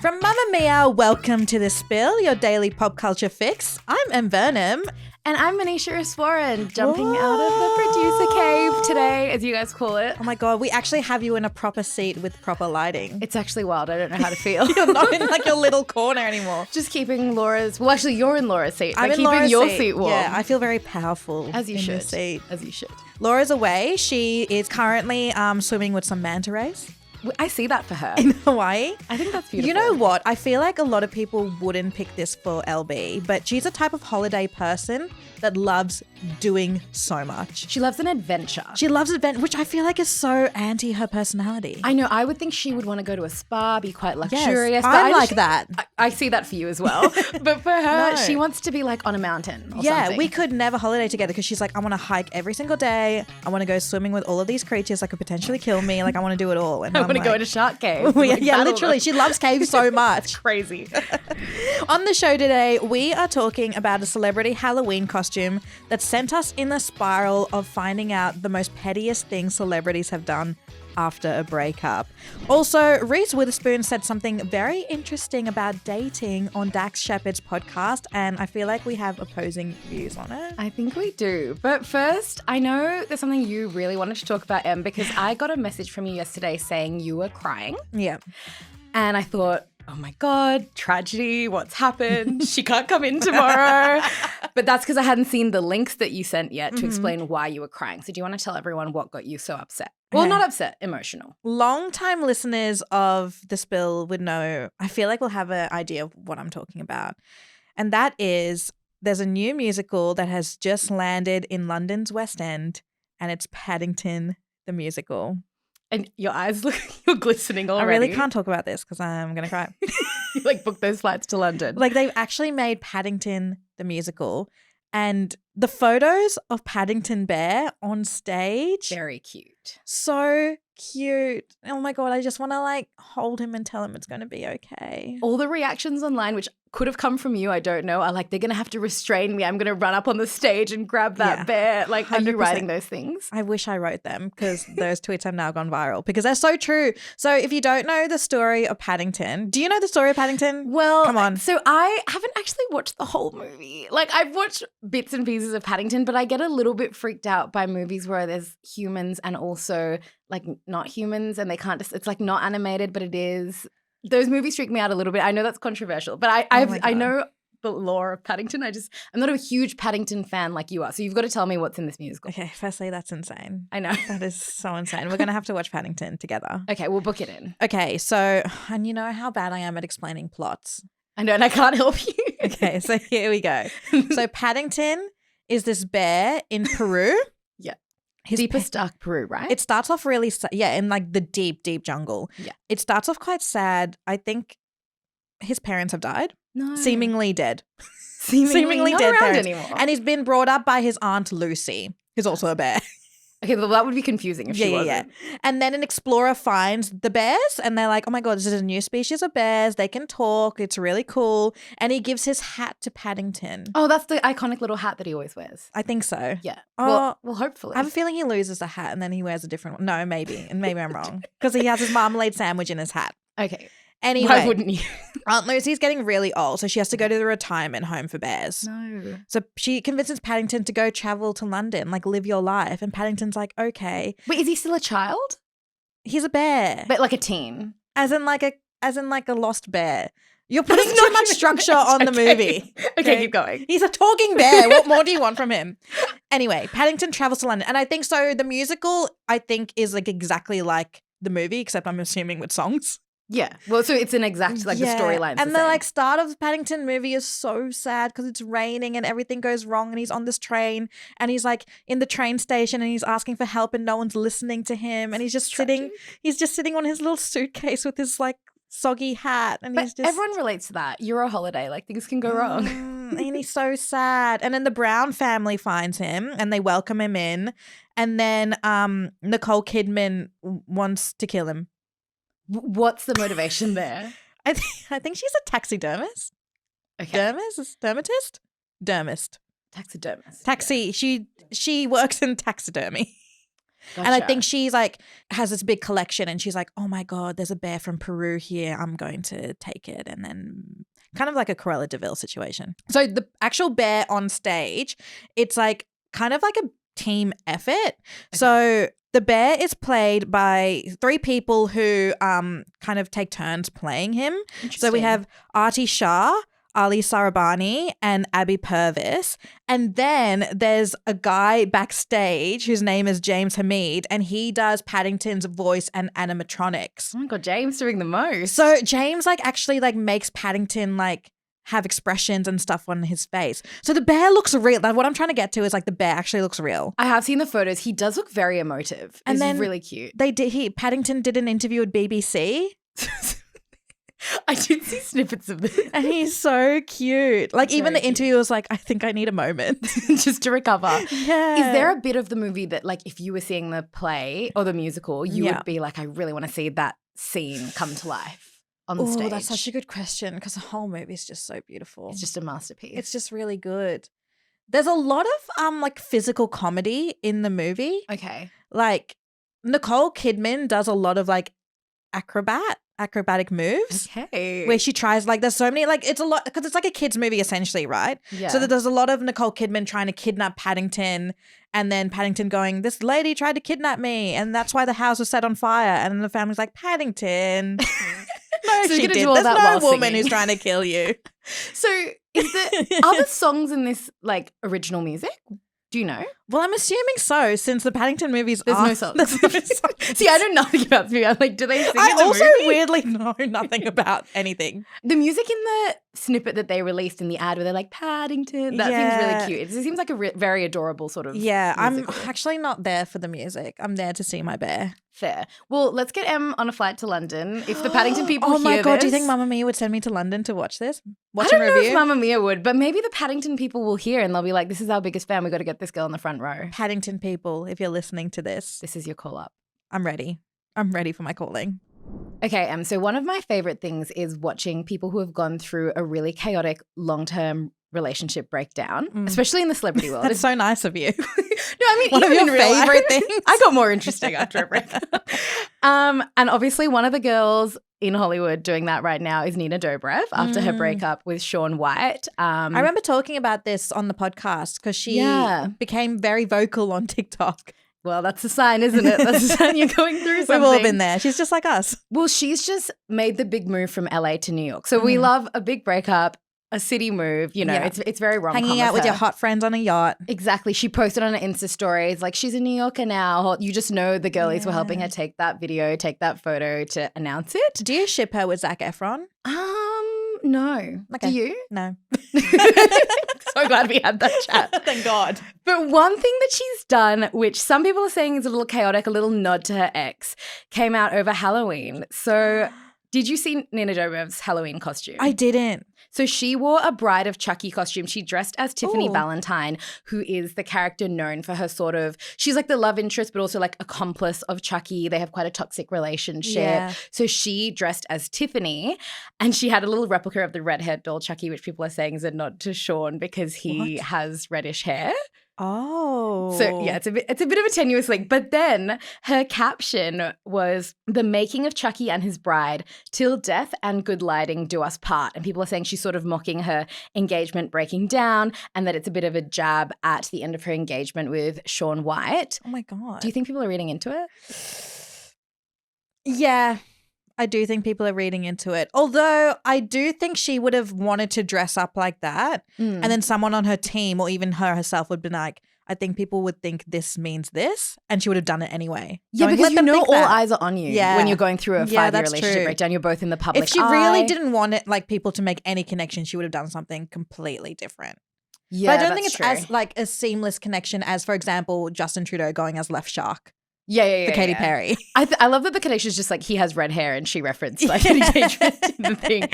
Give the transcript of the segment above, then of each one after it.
From Mamma Mia, welcome to The Spill, your daily pop culture fix. I'm Em Burnham. And I'm Manisha Iswaran, jumping out of the producer cave today, as you guys call it. Oh my God, we actually have you in a proper seat with proper lighting. It's actually wild. I don't know how to feel. You're not in like your little corner anymore. Just keeping Laura's, well actually you're in Laura's seat. I'm in keeping Laura's your seat. seat warm. Yeah, I feel very powerful. As you in should. This seat. As you should. Laura's away. She is currently swimming with some manta rays. I see that for her. In Hawaii. I think that's beautiful. You know what? I feel like a lot of people wouldn't pick this for LB, but she's a type of holiday person that loves doing so much. She loves an adventure. She loves adventure, which I feel like is so anti her personality. I know. I would think she would want to go to a spa, be quite luxurious. Yes, but I'm like that. I see that for you as well. But for her, No. she wants to be like on a mountain or Yeah, something. we could never holiday together because she's like, I want to hike every single day. I want to go swimming with all of these creatures that could potentially kill me. Like, I want to do it all. And I I'm want to go like, in a shark cave. yeah, literally. She loves caves so much. Crazy. On the show today, we are talking about a celebrity Halloween costume that sent us in the spiral of finding out the most pettiest things celebrities have done after a breakup. Also, Reese Witherspoon said something very interesting about dating on Dax Shepard's podcast, and I feel like we have opposing views on it. I think we do. But first, I know there's something you really wanted to talk about, Em, because I got a message from you yesterday saying you were crying. Yeah. And I thought, oh my God, tragedy, what's happened? She can't come in tomorrow. But that's because I hadn't seen the links that you sent yet to explain why you were crying. So do you want to tell everyone what got you so upset? Well, Okay. not upset, emotional. Long-time listeners of The Spill would know, I feel like we'll have an idea of what I'm talking about. And that is, there's a new musical that has just landed in London's West End, and it's Paddington, the musical. And your eyes look, you're glistening already. I really can't talk about this because I'm going to cry. You like book those flights to London. Like, they've actually made Paddington, the musical, and the photos of Paddington Bear on stage. Very cute. So cute. Oh my God, I just want to like hold him and tell him it's going to be okay. All the reactions online, which could have come from you, I don't know, are like, they're going to have to restrain me. I'm going to run up on the stage and grab that bear. Like, are you 100%. writing those things? I wish I wrote them because those tweets have now gone viral because they're so true. So if you don't know the story of Paddington, do you know the story of Paddington? Well, come on. So I haven't actually watched the whole movie. Like, I've watched bits and pieces of Paddington, but I get a little bit freaked out by movies where there's humans and also like not humans and they can't just, it's like not animated, but it is. Those movies freak me out a little bit. I know that's controversial, but I know the lore of Paddington. I'm not a huge Paddington fan like you are. So you've got to tell me what's in this musical. Okay, firstly, that's insane. I know. That is so insane. We're going to have to watch Paddington together. Okay, we'll book it in. Okay, so, and you know how bad I am at explaining plots. I know, and I can't help you. Okay, so here we go. So Paddington is this bear in Peru. Yeah. His Deepest dark Peru, right? It starts off really in like the deep, deep jungle. Yeah. It starts off quite sad. I think his parents have died. no. Seemingly dead. Seemingly not dead around parents. anymore. And he's been brought up by his aunt Lucy, who's also a bear. Okay, well, that would be confusing if she wasn't. And then an explorer finds the bears and they're like, oh my God, this is a new species of bears. They can talk. It's really cool. And he gives his hat to Paddington. Oh, that's the iconic little hat that he always wears. I think so. Yeah. Oh, Well, hopefully. I have a feeling he loses a hat and then he wears a different one. No, maybe. And maybe I'm wrong. Because he has his marmalade sandwich in his hat. Okay. Anyway. Why wouldn't you? Aunt Lucy's getting really old, so she has to go to the retirement home for bears. No. So she convinces Paddington to go travel to London, like live your life. And Paddington's like, okay. Wait, is he still a child? He's a bear. But like a teen. As in like a lost bear. You're putting too much structure on the movie. Okay, keep going. He's a talking bear. What more do you want from him? Anyway, Paddington travels to London. And I think so the musical, I think, is like exactly like the movie, except I'm assuming with songs. Yeah. Well, so it's an exact, like the storyline. And the like start of the Paddington movie is so sad because it's raining and everything goes wrong and he's on this train and he's like in the train station and he's asking for help and no one's listening to him and he's just sitting on his little suitcase with his like soggy hat and he's just everyone relates to that. You're a holiday, like things can go wrong. And he's so sad. And then the Brown family finds him and they welcome him in. And then Nicole Kidman wants to kill him. What's the motivation there? I think she's a taxidermist. Okay. Dermist? Taxidermist. Taxi. She works in taxidermy. And I think she's like has this big collection and she's like, oh my God, there's a bear from Peru here. I'm going to take it. And then kind of like a Cruella de Vil situation. So the actual bear on stage, it's like kind of like a team effort. Okay. So the bear is played by 3 people who kind of take turns playing him. So we have Artie Shah, Ali Sarabani, and Abby Purvis. And then there's a guy backstage whose name is James Hamid, and he does Paddington's voice and animatronics. Oh my God, James doing the most. So James like actually like makes Paddington like have expressions and stuff on his face. So the bear looks real. Like, what I'm trying to get to is like the bear actually looks real. I have seen the photos. He does look very emotive. And He's then really cute. Paddington did an interview with BBC. I did see snippets of this. And he's so cute. Like even the interview was like, I think I need a moment. Just to recover. Yeah. Is there a bit of the movie that like if you were seeing the play or the musical, you would be like, I really want to see that scene come to life on the stage? Oh, that's such a good question because the whole movie is just so beautiful. It's just a masterpiece. It's just really good. There's a lot of like physical comedy in the movie. Okay. Like Nicole Kidman does a lot of like acrobatic moves. Okay. Where she tries like there's so many like it's a lot because it's like a kids movie essentially, right? Yeah. So there's a lot of Nicole Kidman trying to kidnap Paddington and then Paddington going, this lady tried to kidnap me and that's why the house was set on fire. And then the family's like, Paddington. No, so she did. There's no woman who's trying to kill you. So is there other songs in this like original music? Do you know? Well, I'm assuming so, since the Paddington movies There's no songs. See, I know nothing about this movie. I'm like, do they sing in the also movie? weirdly know nothing about anything. The music in the snippet that they released in the ad where they're like, Paddington, that seems really cute. It seems like a very adorable sort of musical. I'm actually not there for the music. I'm there to see my bear. Fair. Well, let's get Em on a flight to London. If the Paddington people oh my hear God, this, do you think Mamma Mia would send me to London to watch this? I don't know if Mamma Mia would, but maybe the Paddington people will hear and they'll be like, this is our biggest fan. We got to get this girl in the front row. Paddington people, if you're listening to this. This is your call up. I'm ready. I'm ready for my calling. Okay, Em, so one of my favorite things is watching people who have gone through a really chaotic long-term relationship breakdown, especially in the celebrity world. That's so nice of you. No, I mean, one of your favorite things. I got more interesting after a breakup. And obviously one of the girls in Hollywood doing that right now is Nina Dobrev after her breakup with Shaun White. I remember talking about this on the podcast because she became very vocal on TikTok. Well, that's a sign, isn't it? That's a sign you're going through something. We've all been there. She's just like us. Well, she's just made the big move from LA to New York. So we love a big breakup, a city move, you know, it's very Rom-Com. Hanging out with your hot friends on a yacht. Exactly. She posted on her Insta stories like she's a New Yorker now. You just know the girlies were helping her take that video, take that photo to announce it. Do you ship her with Zac Efron? No. Okay. Do you? No. So glad we had that chat. Thank God. But one thing that she's done, which some people are saying is a little chaotic, a little nod to her ex, came out over Halloween. So did you see Nina Dobrev's Halloween costume? I didn't. So she wore a Bride of Chucky costume. She dressed as Tiffany Valentine, who is the character known for her sort of, she's like the love interest, but also like accomplice of Chucky. They have quite a toxic relationship. Yeah. So she dressed as Tiffany and she had a little replica of the red-haired doll Chucky, which people are saying is a nod to Shaun because he has reddish hair. Oh. So yeah, it's a bit of a tenuous link. But then her caption was the making of Chucky and his bride, till death and good lighting do us part. And people are saying she's sort of mocking her engagement breaking down and that it's a bit of a jab at the end of her engagement with Shaun White. Oh my God. Do you think people are reading into it? Yeah. I do think people are reading into it. Although I do think she would have wanted to dress up like that. And then someone on her team or even her herself would be like, I think people would think this means this. And she would have done it anyway. Yeah, because you know all eyes are on you when you're going through a 5-year relationship breakdown. You're both in the public eye. If she really didn't want it, like people to make any connection, she would have done something completely different. Yeah, but I don't think it's as like a seamless connection as, for example, Justin Trudeau going as Left Shark. Yeah. For Katy Perry. I love that the connection is just like he has red hair and she referenced like an engagement in the thing.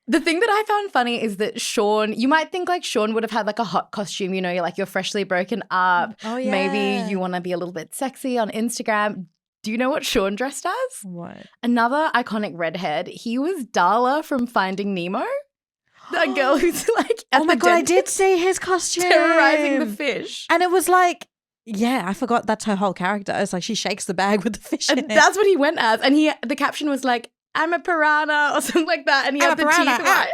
The thing that I found funny is that Shaun, you might think like Shaun would have had like a hot costume, you know, you're freshly broken up. Oh, yeah. Maybe you want to be a little bit sexy on Instagram. Do you know what Shaun dressed as? What? Another iconic redhead. He was Darla from Finding Nemo. That girl who's like at oh my the God, I did see his costume. terrorizing the fish. And it was like, Yeah, I forgot that's her whole character. It's like she shakes the bag with the fish in And it. that's what he went as. And the caption was like, I'm a piranha or something like that. And he I'm had a the piranha. teeth right.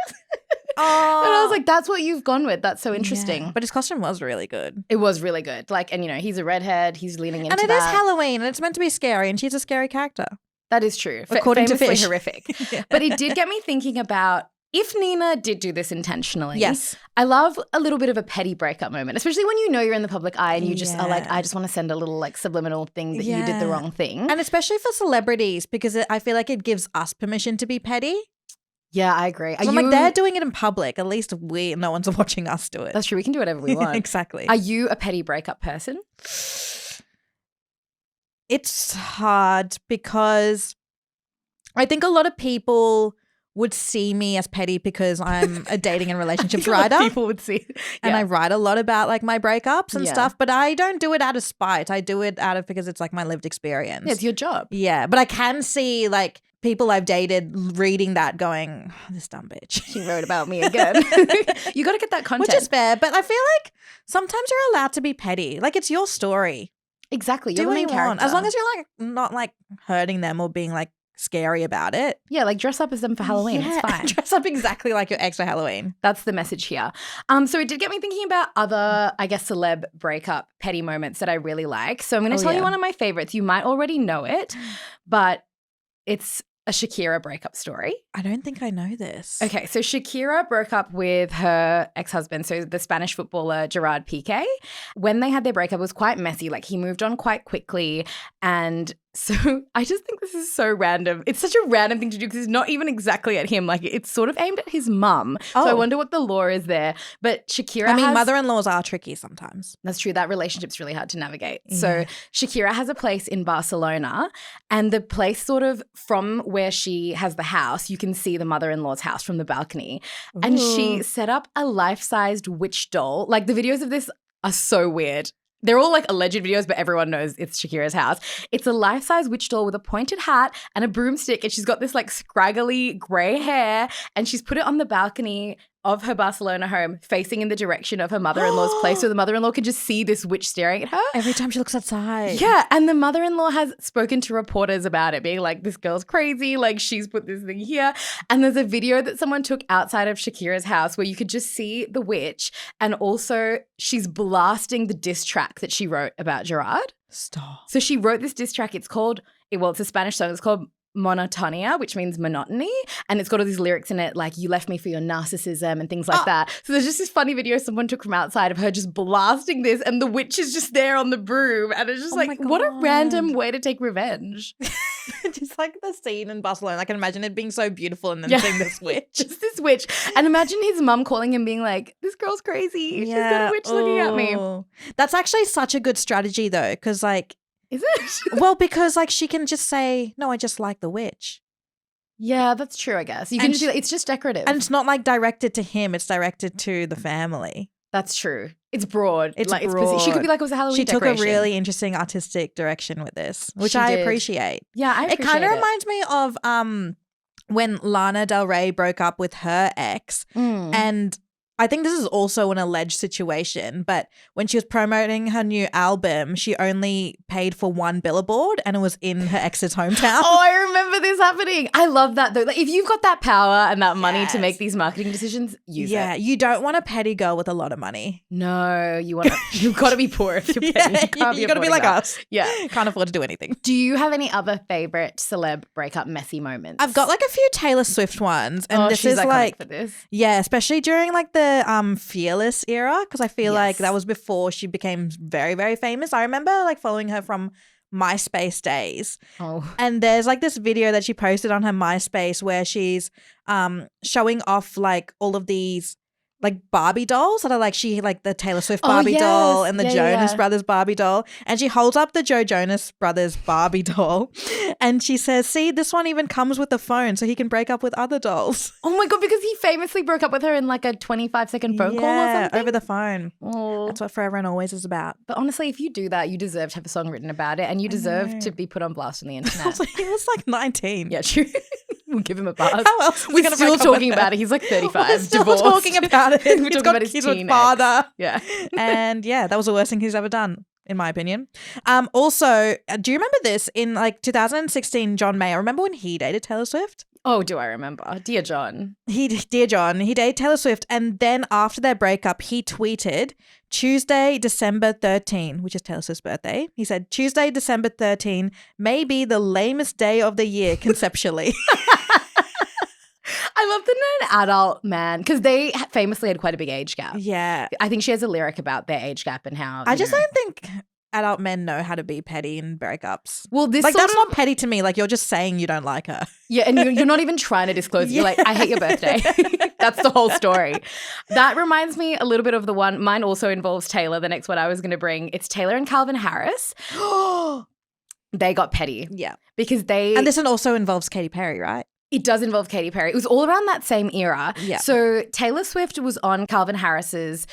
Oh. And I was like, that's what you've gone with. That's so interesting. Yeah. But his costume was really good. It was really good. Like, and he's a redhead. He's leaning into And it that. is Halloween and it's meant to be scary and she's a scary character. That is true. According to Famously Fish. horrific. Yeah. But it did get me thinking about if Nina did do this intentionally. Yes. I love a little bit of a petty breakup moment, especially when you're in the public eye and you just are like, Yeah. I just want to send a little like subliminal thing that you did the wrong thing. And especially for celebrities because I feel like it gives us permission to be petty. Yeah, I agree. So I'm like, they're doing it in public. At least no one's watching us do it. That's true. We can do whatever we want. Exactly. Are you a petty breakup person? It's hard because I think a lot of people would see me as petty because I'm a dating and relationships writer. People would see. And I write a lot about like my breakups and Yeah. stuff, but I don't do it out of spite. I do it out of because it's like my lived experience. Yeah, it's your job. Yeah, but I can see like people I've dated reading that going, oh, this dumb bitch. She wrote about me again. You got to get that content. Which is fair, but I feel like sometimes you're allowed to be petty. Like it's your story. Exactly. Do You're the what main you character. want. As long as you're like not like hurting them or being like scary about it. Yeah, like dress up as them for Halloween. Yeah, It's fine. Dress up exactly like your ex for Halloween. That's the message here. So it did get me thinking about other, I guess, celeb breakup petty moments that I really like. So I'm going to tell you one of my favorites. You might already know it, but it's a Shakira breakup story. I don't think I know this. Okay, so Shakira broke up with her ex-husband, so the Spanish footballer Gerard Piqué. When they had their breakup, it was quite messy. Like he moved on quite quickly. And so I just think this is so random. It's such a random thing to do because it's not even exactly at him. Like it's sort of aimed at his mum. So I wonder what the law is there. But Shakira mother-in-laws are tricky sometimes. That's true. That relationship's really hard to navigate. Yeah. So Shakira has a place in Barcelona and the place sort of from where she has the house, you can see the mother-in-law's house from the balcony. Ooh. And she set up a life-sized witch doll. Like the videos of this are so weird. They're all like alleged videos, but everyone knows it's Shakira's house. It's a life-size witch doll with a pointed hat and a broomstick, and she's got this like scraggly grey hair, and she's put it on the balcony of her Barcelona home facing in the direction of her mother-in-law's place so the mother-in-law can just see this witch staring at her. Every time she looks outside. Yeah, and the mother-in-law has spoken to reporters about it, being like, this girl's crazy, like she's put this thing here. And there's a video that someone took outside of Shakira's house where you could just see the witch and also she's blasting the diss track that she wrote about Gerard. Stop. So she wrote this diss track. It's a Spanish song. It's called Monotonia, which means monotony, and it's got all these lyrics in it like you left me for your narcissism and things like that. So there's just this funny video someone took from outside of her just blasting this, and the witch is just there on the broom, and it's just like, what a random way to take revenge. Just like the scene in Barcelona, I can imagine it being so beautiful and then seeing this witch. Just this witch. And imagine his mum calling him being like, this girl's crazy. She's got a witch looking at me. That's actually such a good strategy though, because like, is it? Well, because like she can just say, no, I just like the witch. Yeah, that's true, I guess. You can just do that. It's just decorative. And it's not like directed to him, it's directed to the family. That's true. It's broad. It's broad. She could be like, it was a Halloween decoration. She took a really interesting artistic direction with this, which I appreciate. Yeah, I appreciate it. It kind of reminds me of when Lana Del Rey broke up with her ex and I think this is also an alleged situation, but when she was promoting her new album, she only paid for one billboard and it was in her ex's hometown. Oh, I remember this happening. I love that though. Like, if you've got that power and that money to make these marketing decisions, use it. Yeah, you don't want a petty girl with a lot of money. No, you've got to be poor if you're petty. You got to be like us. Yeah. Can't afford to do anything. Do you have any other favorite celeb breakup messy moments? I've got like a few Taylor Swift ones. And this she's is iconic like, for this. Yeah, especially during like the Fearless era, because I feel like that was before she became very, very famous. I remember like following her from MySpace days. And there's like this video that she posted on her MySpace where she's showing off like all of these like Barbie dolls that are like the Taylor Swift Barbie doll and the Jonas Brothers Barbie doll, and she holds up the Joe Jonas Brothers Barbie doll and she says, see, this one even comes with a phone so he can break up with other dolls. Oh my God, because he famously broke up with her in like a 25-second phone call or something? Over the phone. That's what Forever and Always is about. But honestly, if you do that, you deserve to have a song written about it and you deserve to be put on blast on the internet. He was like 19. Yeah, true. We'll give him a buzz. How else? We're still talking about it. He's like 35. We're still divorced. talking about it. We're talking about his kids with father. Yeah. And yeah, that was the worst thing he's ever done. in my opinion. Also, do you remember this in like 2016? John Mayer. Remember when he dated Taylor Swift? Oh, do I remember? Dear John. Dear John, he dated Taylor Swift, and then after their breakup, he tweeted Tuesday, December 13, which is Taylor Swift's birthday. He said, Tuesday, December 13, may be the lamest day of the year conceptually. I love that an adult man, because they famously had quite a big age gap. Yeah. I think she has a lyric about their age gap and how I just don't think adult men know how to be petty in breakups. Well, this like sort that's of, not petty to me. Like you're just saying you don't like her. Yeah, and you're not even trying to disclose. You're like, I hate your birthday. That's the whole story. That reminds me a little bit of the one. Mine also involves Taylor. The next one I was going to bring. It's Taylor and Calvin Harris. They got petty. Yeah, because they and this one also involves Katy Perry, right? It does involve Katy Perry. It was all around that same era. Yeah. So Taylor Swift was on Calvin Harris's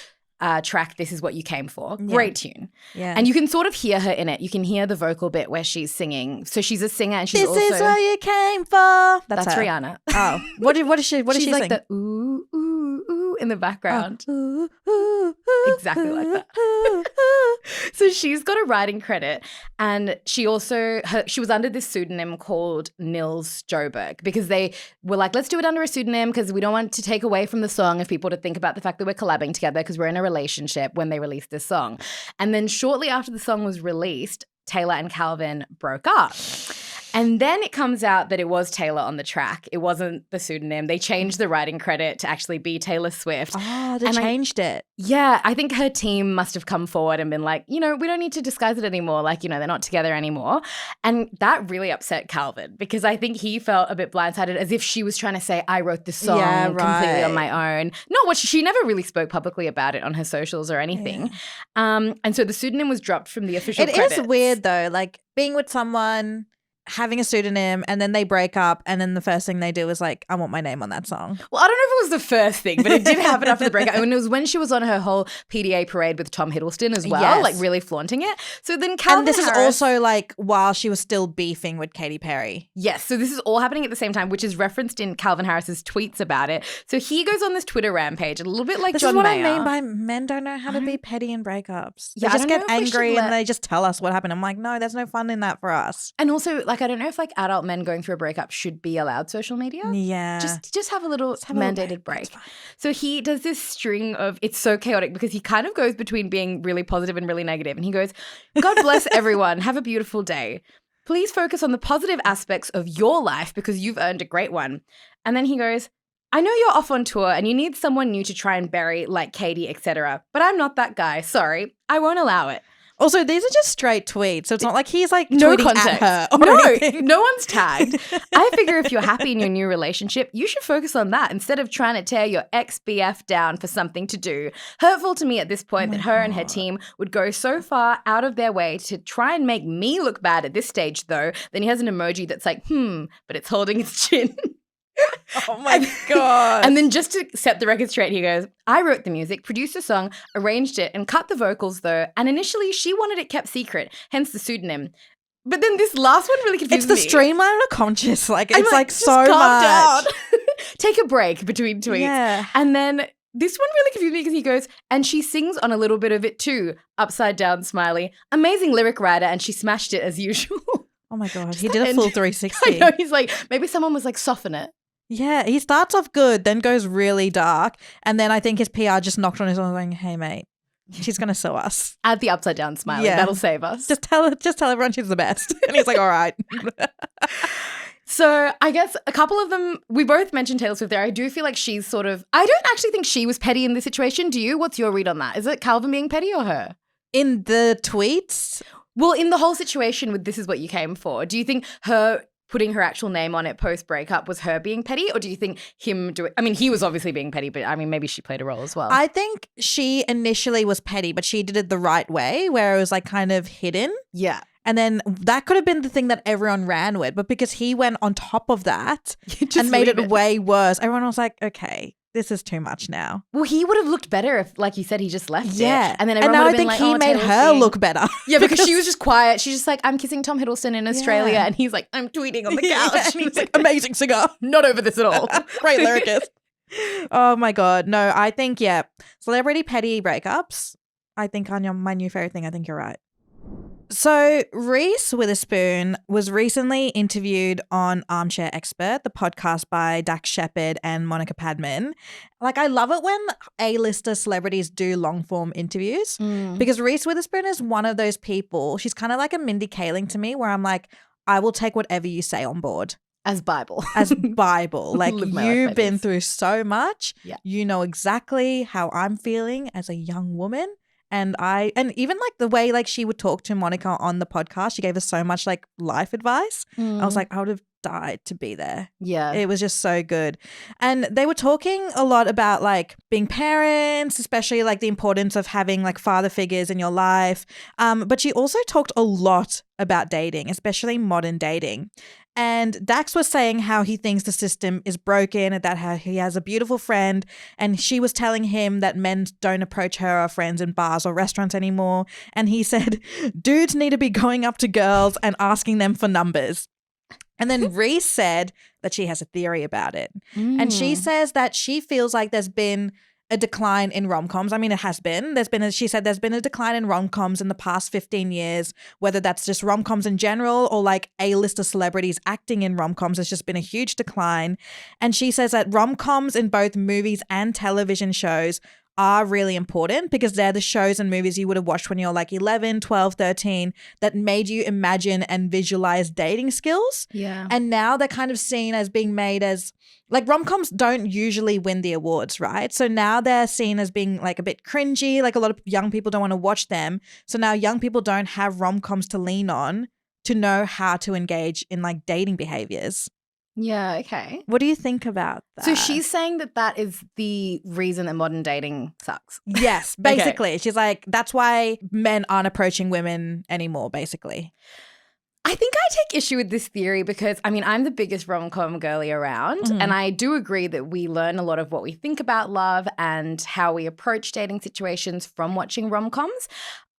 track, This Is What You Came For. Great tune. Yeah. And you can sort of hear her in it. You can hear the vocal bit where she's singing. So she's a singer and she's This also... is what you came for. That's her. Rihanna. Oh. What is she She's sing? like the ooh, ooh, ooh in the background. Ooh, ooh, ooh, Exactly like that. ooh, ooh. So she's got a writing credit, and she also she was under this pseudonym called Nils Joberg, because they were like, let's do it under a pseudonym because we don't want to take away from the song of people to think about the fact that we're collabing together because we're in a relationship when they released this song. And then shortly after the song was released, Taylor and Calvin broke up. And then it comes out that it was Taylor on the track. It wasn't the pseudonym. They changed the writing credit to actually be Taylor Swift. Oh, they changed it. Yeah, I think her team must have come forward and been like, we don't need to disguise it anymore. Like, they're not together anymore. And that really upset Calvin because I think he felt a bit blindsided, as if she was trying to say, I wrote this song completely on my own. Not what she never really spoke publicly about it on her socials or anything. Yeah. And so the pseudonym was dropped from the official credits. It is weird though, like being with someone, having a pseudonym, and then they break up, and then the first thing they do is like, I want my name on that song. Well, I don't know if it was the first thing, but it did happen after the breakup. And it was when she was on her whole PDA parade with Tom Hiddleston as well, like really flaunting it. So then Calvin Harris, is also like while she was still beefing with Katy Perry. Yes, so this is all happening at the same time, which is referenced in Calvin Harris's tweets about it. So he goes on this Twitter rampage, a little bit like John Mayer. This is what I mean by men don't know how to be petty in breakups. Yeah, they just get angry and they just tell us what happened. I'm like, no, there's no fun in that for us. And also, like, I don't know if like adult men going through a breakup should be allowed social media. Yeah. Just have a little mandated break. So he does this string of, it's so chaotic because he kind of goes between being really positive and really negative. And he goes, God bless everyone. Have a beautiful day. Please focus on the positive aspects of your life because you've earned a great one. And then he goes, I know you're off on tour and you need someone new to try and bury like Katie, etc. But I'm not that guy. Sorry. I won't allow it. Also, these are just straight tweets, so it's not like he's like no tweeting context. at her. No one's tagged. I figure if you're happy in your new relationship, you should focus on that instead of trying to tear your ex-BF down for something to do. Hurtful to me at this point that her and her team would go so far out of their way to try and make me look bad at this stage, though. Then he has an emoji that's like, but it's holding its chin. Oh my God. And then just to set the record straight, he goes, I wrote the music, produced the song, arranged it, and cut the vocals though. And initially she wanted it kept secret, hence the pseudonym. But then this last one really confuses me. It's the streamline of conscious. Like, it's like so calm much. Down. Take a break between tweets. Yeah. And then this one really confused me because he goes, and she sings on a little bit of it too. Upside down smiley. Amazing lyric writer, and she smashed it as usual. Oh my God. He did a full 360. I know. He's like, maybe someone was like, soften it. Yeah, he starts off good, then goes really dark, and then I think his PR just knocked on his arm going, hey, mate, she's going to sue us. Add the upside down smiley. Yeah. That'll save us. Just tell everyone she's the best. And he's like, all right. So I guess a couple of them, we both mentioned Taylor Swift there. I do feel like she's sort of, I don't actually think she was petty in this situation. Do you? What's your read on that? Is it Calvin being petty or her? In the tweets? Well, in the whole situation with This Is What You Came For, do you think her putting her actual name on it post-breakup was her being petty, or do you think him doing, I mean, he was obviously being petty, but I mean, maybe she played a role as well. I think she initially was petty, but she did it the right way where it was like kind of hidden. Yeah. And then that could have been the thing that everyone ran with, but because he went on top of that and made it way worse, everyone was like, okay, this is too much now. Well, he would have looked better if, like you said, he just left it. And then everyone would have been like, he made her look better. Yeah, because she was just quiet. She's just like, I'm kissing Tom Hiddleston in Australia. And he's like, I'm tweeting on the couch. And he's like, amazing singer. Not over this at all. Great lyricist. Oh my God. No, I think, celebrity petty breakups, I think on my new favorite thing, I think you're right. So Reese Witherspoon was recently interviewed on Armchair Expert, the podcast by Dax Shepard and Monica Padman. Like, I love it when A-lister celebrities do long-form interviews because Reese Witherspoon is one of those people. She's kind of like a Mindy Kaling to me, where I'm like, I will take whatever you say on board. As Bible. As Bible. Like, you've been through so much. Yeah. You know exactly how I'm feeling as a young woman. And even like the way like she would talk to Monica on the podcast, she gave us so much like life advice. I was like, I would have died to be there. Yeah. It was just so good. And they were talking a lot about like being parents, especially like the importance of having like father figures in your life. But she also talked a lot about dating, especially modern dating. And Dax was saying how he thinks the system is broken and that how he has a beautiful friend. And she was telling him that men don't approach her or friends in bars or restaurants anymore. And he said, dudes need to be going up to girls and asking them for numbers. And then Reese said that she has a theory about it. And she says that she feels like there's been a decline in rom-coms. I mean, it has been. She said there's been a decline in rom-coms in the past 15 years, whether that's just rom-coms in general or like A-lister celebrities acting in rom-coms. There's just been a huge decline. And she says that rom-coms in both movies and television shows are really important because they're the shows and movies you would have watched when you're like 11, 12, 13 that made you imagine and visualize dating skills. Yeah. And now they're kind of seen as being made as like rom-coms don't usually win the awards, right? So now they're seen as being like a bit cringy. Like a lot of young people don't want to watch them. So now young people don't have rom-coms to lean on to know how to engage in like dating behaviors. Yeah, okay. What do you think about that? So she's saying that is the reason that modern dating sucks. Yes, basically. Okay. She's like, that's why men aren't approaching women anymore, basically. I think I take issue with this theory because, I mean, I'm the biggest rom-com girly around and I do agree that we learn a lot of what we think about love and how we approach dating situations from watching rom-coms.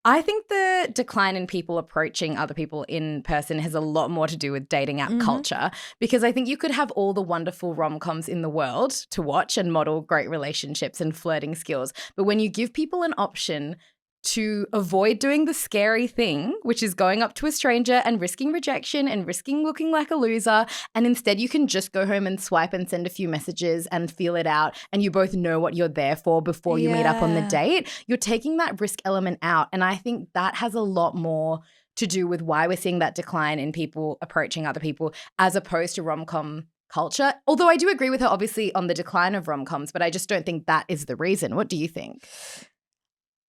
I think the decline in people approaching other people in person has a lot more to do with dating app culture because I think you could have all the wonderful rom-coms in the world to watch and model great relationships and flirting skills. But when you give people an option to avoid doing the scary thing, which is going up to a stranger and risking rejection and risking looking like a loser, and instead you can just go home and swipe and send a few messages and feel it out and you both know what you're there for before you meet up on the date, you're taking that risk element out. And I think that has a lot more to do with why we're seeing that decline in people approaching other people as opposed to rom-com culture. Although I do agree with her obviously on the decline of rom-coms, but I just don't think that is the reason. What do you think?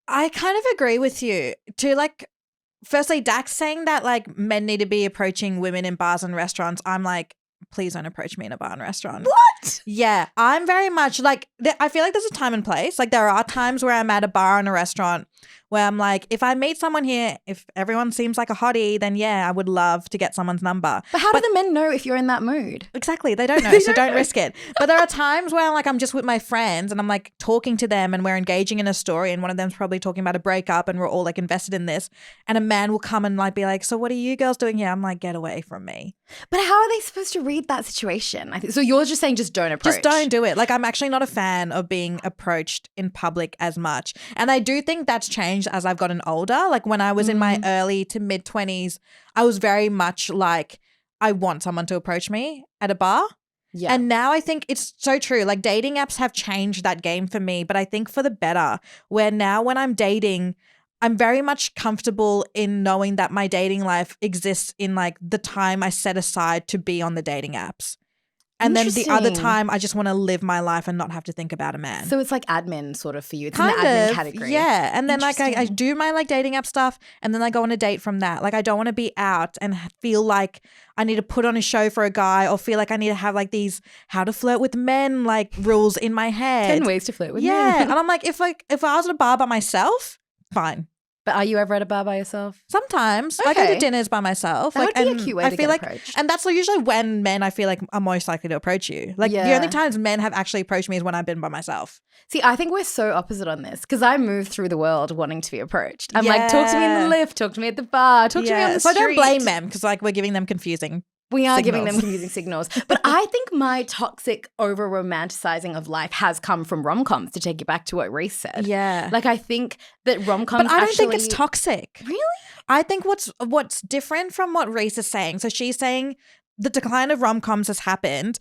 I kind of agree with you. To like, firstly, Dax saying that like men need to be approaching women in bars and restaurants. I'm like, please don't approach me in a bar and restaurant. What? Yeah, I'm very much like, I feel like there's a time and place. Like there are times where I'm at a bar and a restaurant where I'm like, if I meet someone here, if everyone seems like a hottie, then yeah, I would love to get someone's number. But how do the men know if you're in that mood? Exactly. They don't know, so don't risk it. But there are times where like I'm just with my friends and I'm like talking to them and we're engaging in a story and one of them's probably talking about a breakup and we're all like invested in this and a man will come and like be like, so what are you girls doing here? I'm like, get away from me. But how are they supposed to read that situation? I think so. You're just saying just don't approach. Just don't do it. Like I'm actually not a fan of being approached in public as much. And I do think that's changed as I've gotten older. Like when I was in my early to mid 20s, I was very much like, I want someone to approach me at a bar. Yeah. And now I think it's so true. Like dating apps have changed that game for me, but I think for the better, where now when I'm dating, I'm very much comfortable in knowing that my dating life exists in like the time I set aside to be on the dating apps. And then the other time, I just want to live my life and not have to think about a man. So it's like admin sort of for you. It's kind in the admin category. Yeah. And then like I do my like dating app stuff and then I go on a date from that. Like I don't want to be out and feel like I need to put on a show for a guy or feel like I need to have like these how to flirt with men like rules in my head. 10 ways to flirt with men. Yeah. And I'm like, if I was at a bar by myself, fine. But are you ever at a bar by yourself? Sometimes. Okay. I go to dinners by myself. That would be a cute way to get approached. And that's usually when men I feel like are most likely to approach you. Like the only times men have actually approached me is when I've been by myself. See, I think we're so opposite on this because I move through the world wanting to be approached. I'm like, talk to me in the lift, talk to me at the bar, talk to me on the street. So I don't blame them because like we're giving them confusing We are giving signals. them confusing signals. But I think my toxic over-romanticizing of life has come from rom-coms, to take it back to what Reese said. Yeah. Like, I think that rom-coms But I don't think it's actually- toxic. Really? I think what's different from what Reese is saying, so she's saying the decline of rom-coms has happened,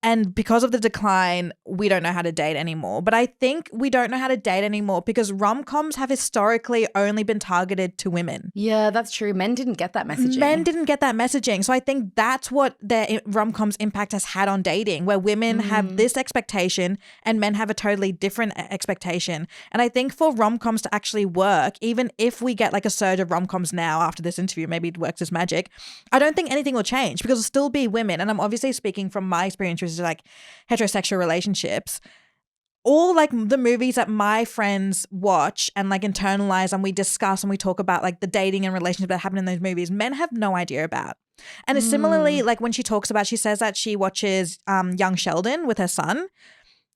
and because of the decline, we don't know how to date anymore. But I think we don't know how to date anymore because rom-coms have historically only been targeted to women. Yeah, that's true. Men didn't get that messaging. Men didn't get that messaging. So I think that's what their rom-coms impact has had on dating, where women have this expectation and men have a totally different expectation. And I think for rom-coms to actually work, even if we get like a surge of rom-coms now after this interview, maybe it works as magic, I don't think anything will change because it'll still be women. And I'm obviously speaking from my experience, which is like heterosexual relationships. All like the movies that my friends watch and like internalize and we discuss and we talk about like the dating and relationships that happen in those movies, men have no idea about. And it's similarly, like when she talks about, she says that she watches Young Sheldon with her son.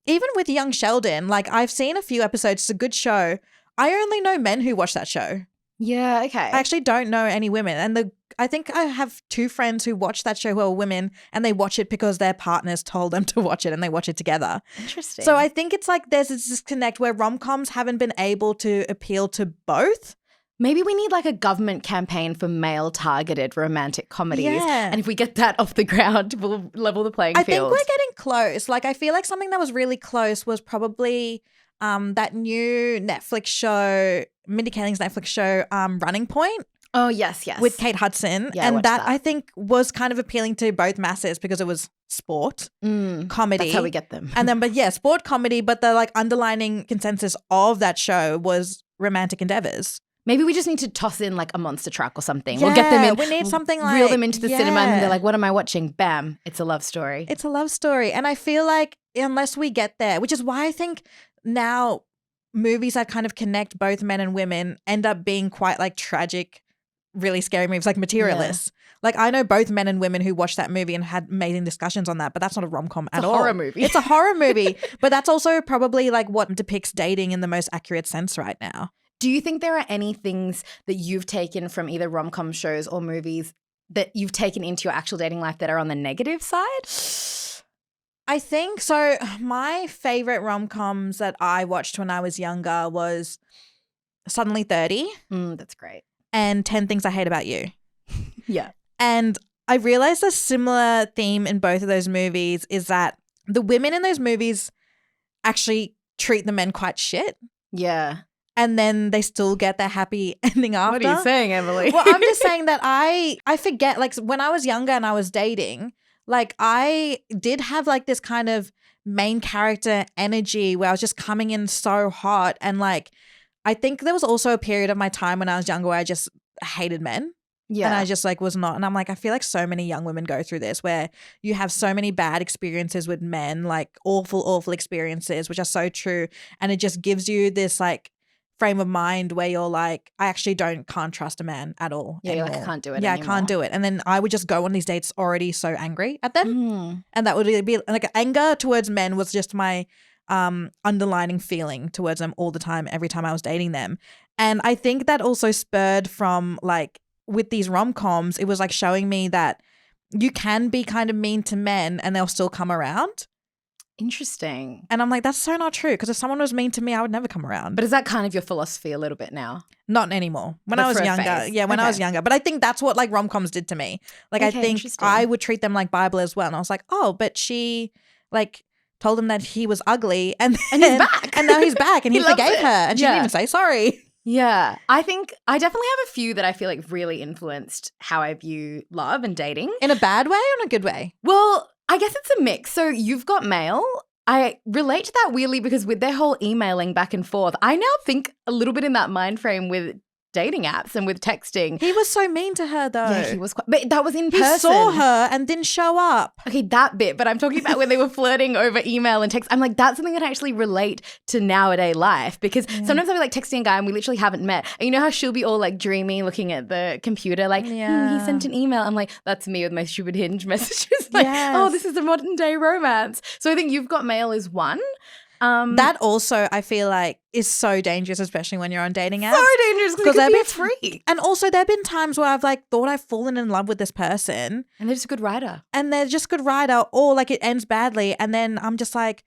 Even with Young Sheldon, like I've seen a few episodes, it's a good show. I only know men who watch that show. Yeah, okay. I actually don't know any women. And I think I have 2 friends who watch that show who are women and they watch it because their partners told them to watch it and they watch it together. Interesting. So I think it's like there's this disconnect where rom-coms haven't been able to appeal to both. Maybe we need like a government campaign for male-targeted romantic comedies. Yeah. And if we get that off the ground, we'll level the playing I think field. we're getting close. Like I feel like something that was really close was probably that new Netflix show, Mindy Kaling's Netflix show, Running Point. Oh, yes. With Kate Hudson. Yeah, I and watched that that. I think was kind of appealing to both masses because it was sport, comedy. That's how we get them. And then, but yeah, sport comedy, but the like underlining consensus of that show was romantic endeavors. Maybe we just need to toss in like a monster truck or something. We'll get them in. We need something like reel them into the cinema and yeah. they're like, what am I watching? Bam. It's a love story. It's a love story. And I feel like unless we get there, which is why I think now movies that kind of connect both men and women end up being quite like tragic, really scary movies like Materialists. Like I know both men and women who watched that movie and had amazing discussions on that, but that's not a rom-com at all. It's a horror movie. It's a horror movie, but that's also probably like what depicts dating in the most accurate sense right now. Do you think there are any things that you've taken from either rom-com shows or movies that you've taken into your actual dating life that are on the negative side? I think so. My favorite rom-coms that I watched when I was younger was Suddenly 30 That's great. and 10 Things I Hate About You. Yeah. And I realized a similar theme in both of those movies is that the women in those movies actually treat the men quite shit. Yeah. And then they still get their happy ending after. What are you saying, Emily? Well, I'm just saying that I forget, like when I was younger and I was dating, like I did have like this kind of main character energy where I was just coming in so hot. And like, I think there was also a period of my time when I was younger where I just hated men. Yeah. And I just like was not. And I'm like, I feel like so many young women go through this where you have so many bad experiences with men, like awful, awful experiences, which are so true. And it just gives you this like frame of mind where you're like, I actually can't trust a man at all. Yeah, you're anymore. like, I can't do it Yeah, anymore. I can't do it. And then I would just go on these dates already so angry at them. Mm. And that would be like anger towards men was just my underlining feeling towards them all the time, every time I was dating them. And I think that also spurred from like with these rom-coms, it was like showing me that you can be kind of mean to men and they'll still come around. Interesting. And I'm like, that's so not true because if someone was mean to me, I would never come around. But is that kind of your philosophy a little bit now? Not anymore. When But I was for a younger. phase. Yeah, when I Okay. was younger. But I think that's what like rom-coms did to me. Like I Okay, think interesting. I would treat them like Bible as well. And I was like, oh, but she like told him that he was ugly and And he's back. And now he's back and He he loves forgave it. her and she Yeah. didn't even say sorry. Yeah. I think I definitely have a few that I feel like really influenced how I view love and dating. In a bad way or in a good way? Well, I guess it's a mix. So you've got mail. I relate to that weirdly because with their whole emailing back and forth, I now think a little bit in that mind frame with dating apps and with texting. He was so mean to her though. Yeah, he was quite, but that was in He person. saw her and didn't show up. Okay, that bit, but I'm talking about when they were flirting over email and text. I'm like, that's something that I actually relate to nowadays life because sometimes I'll be like texting a guy and we literally haven't met. And you know how she'll be all like dreamy looking at the computer, like, he sent an email. I'm like, that's me with my stupid Hinge messages. Like, Yes. oh, this is a modern day romance. So I think you've got mail is one. That also, I feel like, is so dangerous, especially when you're on dating apps. So dangerous because it could be a freak. And also, there have been times where I've like thought I've fallen in love with this person, And they're just a good writer. and they're just a good writer, or like it ends badly, and then I'm just like,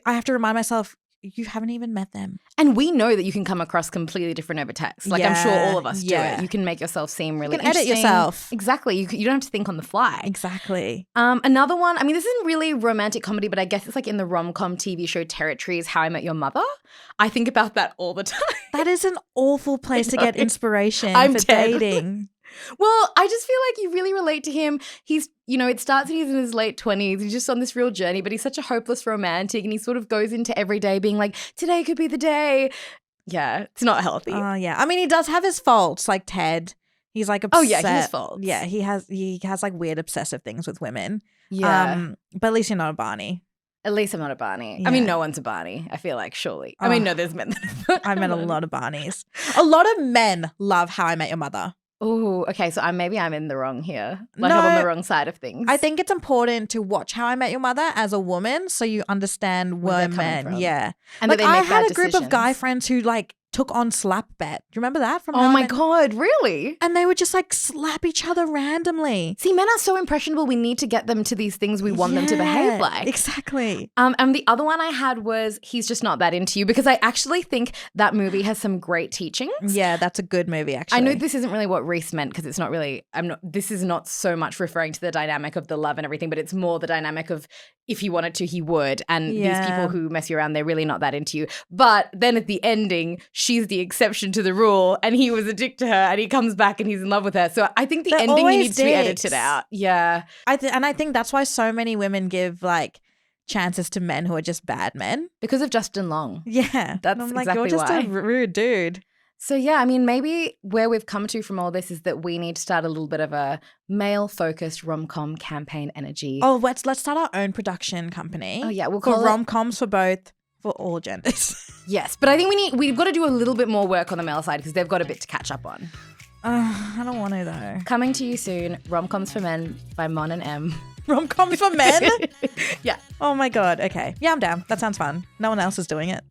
I have to remind myself, you haven't even met them. And we know that you can come across completely different over text. Like I'm sure all of us do Yeah. it. You can make yourself seem really You can edit interesting. yourself. Exactly. You don't have to think on the fly. Exactly. Another one, I mean, this isn't really romantic comedy, but I guess it's like in the rom-com TV show territory is How I Met Your Mother. I think about that all the time. That is an awful place to get inspiration I'm for 10. dating. Well, I just feel like you really relate to him. He's, it starts when he's in his late 20s. He's just on this real journey, but he's such a hopeless romantic and he sort of goes into every day being like, today could be the day. Yeah, it's not healthy. Oh, yeah. I mean, he does have his faults, like Ted. He's like Oh, obsessed. yeah, his faults. Yeah, he has like weird obsessive things with women. Yeah. But at least you're not a Barney. At least I'm not a Barney. Yeah. I mean, no one's a Barney, I feel like, surely. I mean, no, there's men. I met a lot of Barneys. A lot of men love How I Met Your Mother. Oh, okay. So maybe I'm in the wrong here. Like No, I'm on the wrong side of things. I think it's important to watch How I Met Your Mother as a woman so you understand Where where they're coming men. from. Yeah. And like that they I make had bad a group of guy decisions. friends who like took on slap bet. Do you remember that from How Oh I my Met- God, really? And they would just like slap each other randomly. See, men are so impressionable. We need to get them to these things we want them to behave Yeah, like. Exactly. And the other one I had was He's Just Not That Into You, because I actually think that movie has some great teachings. Yeah, that's a good movie actually. I know this isn't really what Reese meant because it's not really, this is not so much referring to the dynamic of the love and everything, but it's more the dynamic of if he wanted to, he would. And these Yeah. people who mess you around, they're really not that into you. But then at the ending, she's the exception to the rule and he was a dick to her and he comes back and he's in love with her. So I think the They're ending always needs to be edited dicks. out. Yeah. And I think that's why so many women give like chances to men who are just bad men. Because of Justin Long. Yeah. That's And I'm like, exactly you're just why. a rude dude. So yeah, I mean, maybe where we've come to from all this is that we need to start a little bit of a male-focused rom-com campaign energy. Oh, let's start our own production company. Oh, yeah, we'll for call it- rom-coms for all genders. Yes, but I think we've got to do a little bit more work on the male side because they've got a bit to catch up on. I don't want to though. Coming to you soon, Rom-Coms for Men by Mon and M. Rom-coms for men? Yeah. Oh my God. Okay. Yeah, I'm down. That sounds fun. No one else is doing it.